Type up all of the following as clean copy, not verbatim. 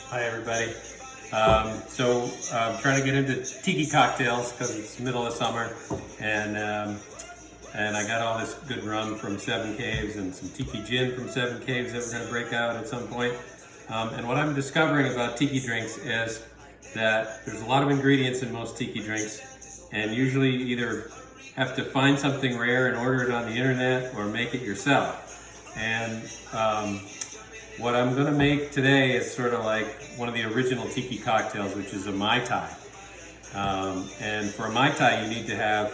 Hi everybody. I'm trying to get into tiki cocktails because it's middle of summer, and I got all this good rum from Seven Caves and some tiki gin from Seven Caves that we're going to break out at some point. And what I'm discovering about tiki drinks is that there's a lot of ingredients in most tiki drinks, and usually you either have to find something rare and order it on the internet or make it yourself. And what I'm going to make today is sort of like one of the original tiki cocktails, which is a Mai Tai. And for a Mai Tai, you need to have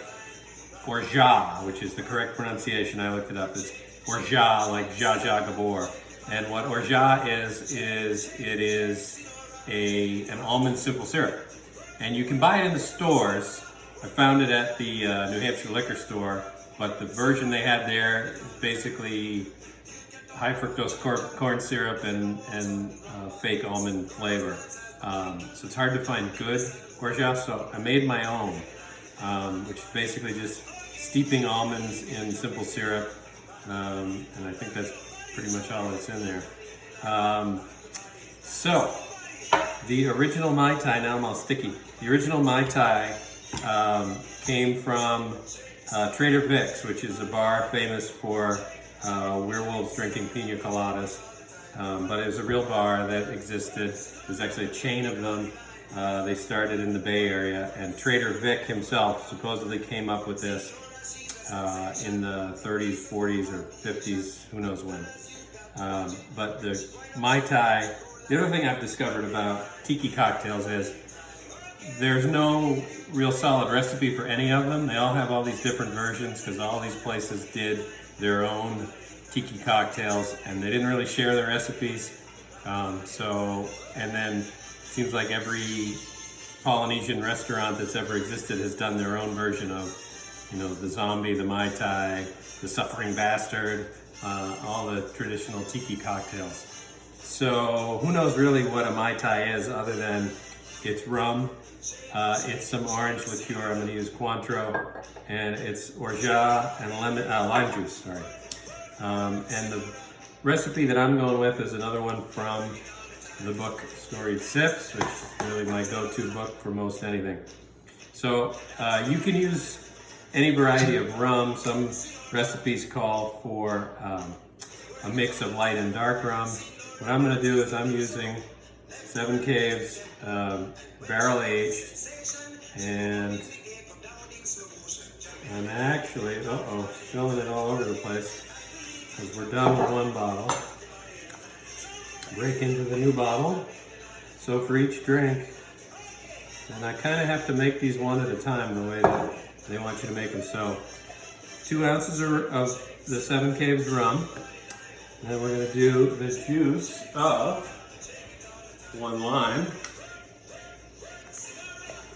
orgeat, which is the correct pronunciation. I looked it up. It's orgeat, like Zsa Zsa Gabor. And what orgeat is it is an almond simple syrup. And you can buy it in the stores. I found it at the New Hampshire liquor store, but the version they had there is basically high fructose corn syrup and fake almond flavor. So it's hard to find good orgeat, so I made my own, which is basically just steeping almonds in simple syrup, and I think that's pretty much all that's in there. So the original Mai Tai, now I'm all sticky. The original Mai Tai came from Trader Vic's, which is a bar famous for werewolves drinking pina coladas, but it was a real bar that existed. There's actually a chain of them. They started in the Bay Area, and Trader Vic himself supposedly came up with this in the 30s, 40s, or 50s, who knows when. But the Mai Tai, the other thing I've discovered about tiki cocktails is there's no real solid recipe for any of them. They all have all these different versions because all these places did their own tiki cocktails, and they didn't really share their recipes. And then seems like every Polynesian restaurant that's ever existed has done their own version of, the zombie, the Mai Tai, the suffering bastard, all the traditional tiki cocktails. So who knows really what a Mai Tai is other than it's rum, it's some orange liqueur. I'm going to use Cointreau, and it's orgeat and lime juice. Sorry. And the recipe that I'm going with is another one from the book Storied Sips, which is really my go-to book for most anything. So you can use any variety of rum. Some recipes call for a mix of light and dark rum. What I'm going to do is I'm using Seven Caves barrel aged, and I'm actually, spilling it all over the place because we're done with one bottle. Break into the new bottle. So for each drink, and I kind of have to make these one at a time the way that they want you to make them. So 2 ounces of the Seven Caves rum. And then we're going to do the juice of 1 lime.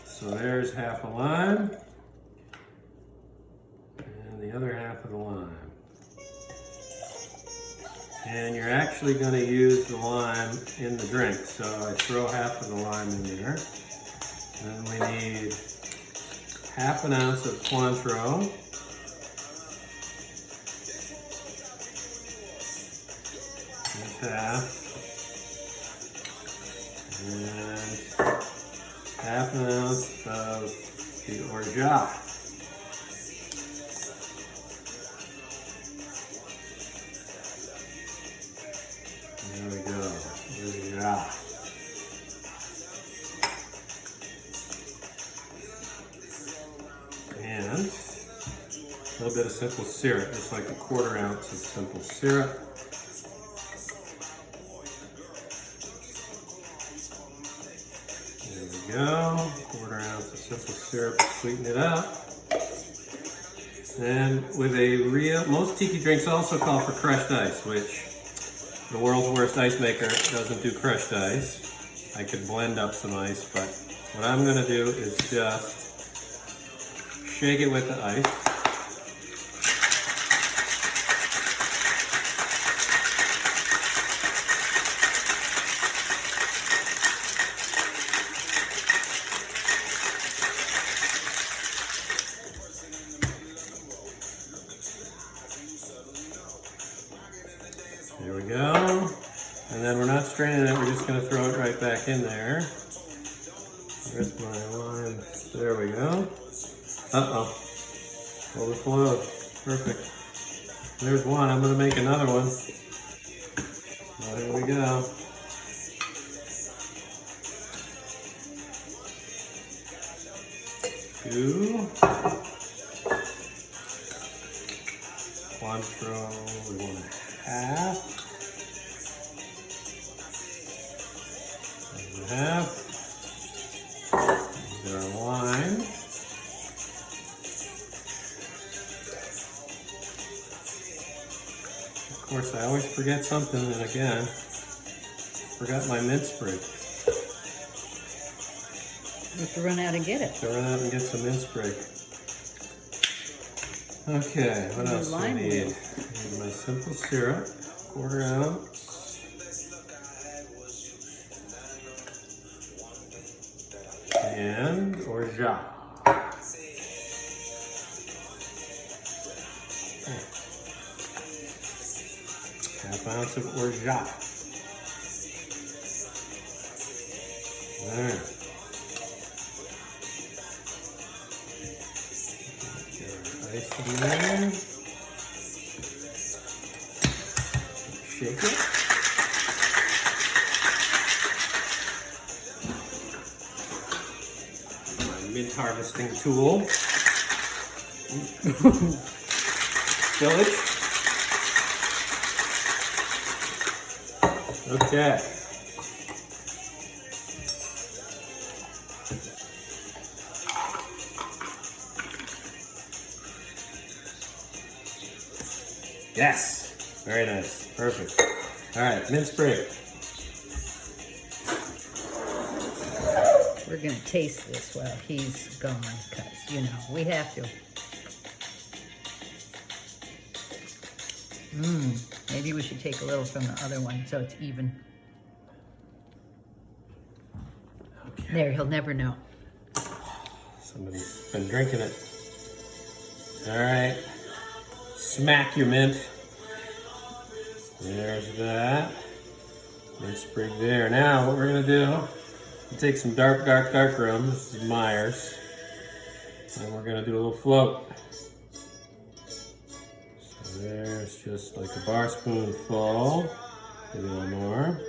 So there's half a lime, and the other half of the lime. And you're actually going to use the lime in the drink, so I throw half of the lime in there. Then we need half an ounce of Cointreau. That's half. And half an ounce of the orgeat. There we go, orgeat. And a little bit of simple syrup, just like a 1/4 ounce of simple syrup. There we go, 1/4 ounce of simple syrup to sweeten it up. And with most tiki drinks also call for crushed ice, which the world's worst ice maker doesn't do crushed ice. I could blend up some ice, but what I'm going to do is just shake it with the ice. There we go. And then we're not straining straining it, we're just going to throw it right back in there. There's my lime. There we go. Uh-oh. Overflowed. Perfect. There's one. I'm going to make another one. There we go. Two. Cointreau, 1.5. 1.5. There's our lime. Of course, I always forget something, and again, forgot my mint sprig. You have to run out and get it. So run out and get some mint sprig. Okay, what else do we need? I need my simple syrup, 1/4 ounce. And orgeat. Okay. 1/2 ounce of orgeat. There. Ice in there. Shake it. My mint harvesting tool. Spillage. Okay. Yes, very nice, perfect. All right, mint sprig. We're gonna taste this while he's gone, because, you know, we have to. Maybe we should take a little from the other one so it's even. Okay. There, he'll never know. Somebody's been drinking it. All right, smack your mint. There's that. Mint sprig there. Now what we're gonna do, we'll take some dark rum. This is Myers. And we're gonna do a little float. So there's just like a bar spoonful. Maybe a little more.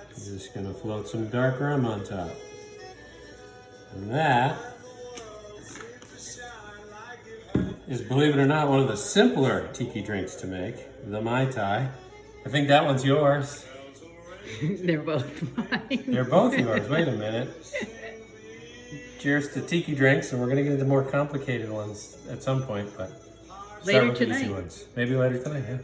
I'm just gonna float some dark rum on top. And that is, believe it or not, one of the simpler tiki drinks to make, the Mai Tai. I think that one's yours. They're both mine. They're both yours. Wait a minute. Cheers to tiki drinks, and we're going to get into more complicated ones at some point, but start Later with the easy tonight. ones. Maybe later tonight, yeah.